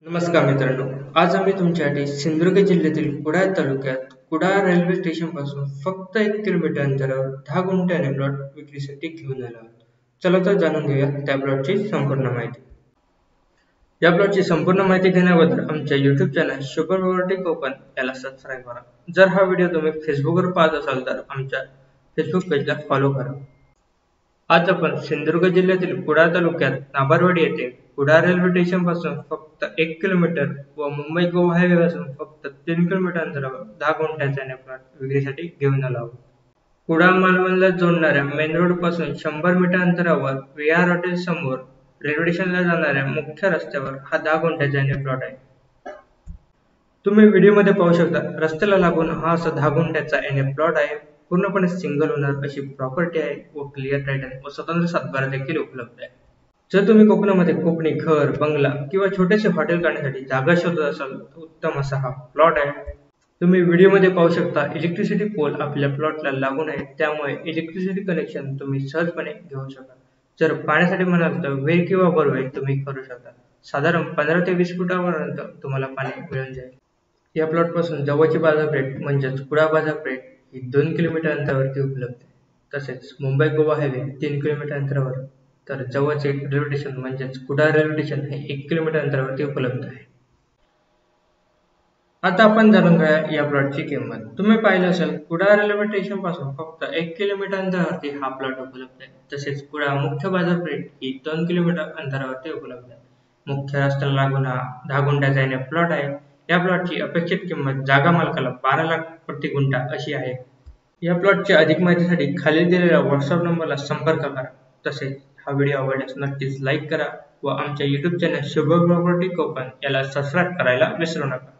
नमस्कार मित्रांनो, आज आम्ही तुमच्यासाठी सिंधुदुर्ग जिल्ह्यातील कुडाळ तालुक्यात कुडाळ रेल्वे स्टेशन पासून फक्त 1 किलोमीटर अंतरावर 10 गुंठ्याने प्लॉट विक्रीसाठी घेऊन आलो आहोत. चला तर जाणून घेऊया त्या प्लॉटची संपूर्ण माहिती. या प्लॉटची संपूर्ण माहिती घेण्याबद्दल आमच्या YouTube channel Shubham property Konkan याला सबस्क्राईब करा. जर हा व्हिडिओ तुम्ही फेसबुकवर पाहत असाल तर आमच्या फेसबुक पेजला फॉलो करा. आज आपण सिंधुदुर्ग जिल्ह्यातील कुडाळ तालुक्यात नाबारवाडी येथे कुडाळ रेल्वे स्टेशन पासून फक्त 1 किलोमीटर व मुंबई गोवा हायवे पासून फक्त 3 किलोमीटर अंतरावर 10 गुंठ्याचा प्लॉट विक्रीसाठी घेऊन आलो आहोत. कुडाळ मालवणला जोडणाऱ्या मेन रोड पासून 100 मीटर अंतरावर विहार हॉटेल समोर रेल्वे स्टेशनला जाणाऱ्या मुख्य रस्त्यावर हा 10 गुंठ्याचा प्लॉट आहे. तुम्ही व्हिडिओमध्ये पाहू शकता, रस्त्याला लागून हा असा 10 गुंठ्याचा प्लॉट आहे. पूर्णपणे सिंगल ओनर अशी प्रॉपर्टी आहे व क्लिअर टायटल व स्वतंत्र सातबारा देखील उपलब्ध आहे. जर तुम्ही कोकणामध्ये कोकणी घर, बंगला किंवा छोटेसे हॉटेल काढण्यासाठी जागा शोधत असाल तर उत्तम असा हा प्लॉट आहे. तुम्ही व्हिडिओमध्ये पाहू शकता, इलेक्ट्रिसिटी पोल आपल्या प्लॉटला लागून आहे, त्यामुळे इलेक्ट्रिसिटी कनेक्शन तुम्ही सहजपणे घेऊ शकता. जर पाण्यासाठी म्हणाल तर विहीर किंवा बोरवेल तुम्ही करू शकता. साधारण 15 ते 20 फुटापर्यंत तुम्हाला पाणी मिळून जाईल. या प्लॉट पासून जवळची बाजारपेठ म्हणजेच कुडाळ बाजारपेठ ही 2 किलोमीटर अंतरावरती उपलब्ध आहे. तसेच मुंबई गोवा हायवे 3 किलोमीटर अंतरावर, तर जवळचे रेल्वे स्टेशन म्हणजेच कुडाळ रेल्वे स्टेशन हे 1 किलोमीटर अंतरावरती उपलब्ध आहे. आता आपण जाणून घेऊया या प्लॉटची किंमत. तुम्ही पाहिलं असेल, कुडाळ रेल्वे स्टेशन पासून फक्त 1 किलोमीटर अंतरावरती हा प्लॉट उपलब्ध आहे. तसेच कुडाळ मुख्य बाजारपेठ ही 2 किलोमीटर अंतरावरती उपलब्ध आहे. मुख्य रस्त्याला लागून हा 10 गुंठ्याचा प्लॉट आहे. या प्लॉटची अपेक्षित किंमत जागा मालकाला 12 लाख प्रति गुंठा अशी आहे. या प्लॉटची अधिक माहितीसाठी खाली दिलेल्या व्हॉट्सअप नंबरला संपर्क करा. तसेच हा व्हिडिओ आवडल्यास नक्कीच लाईक करा व आमच्या YouTube channel Shubham property Konkan याला सबस्क्राईब करायला विसरू नका.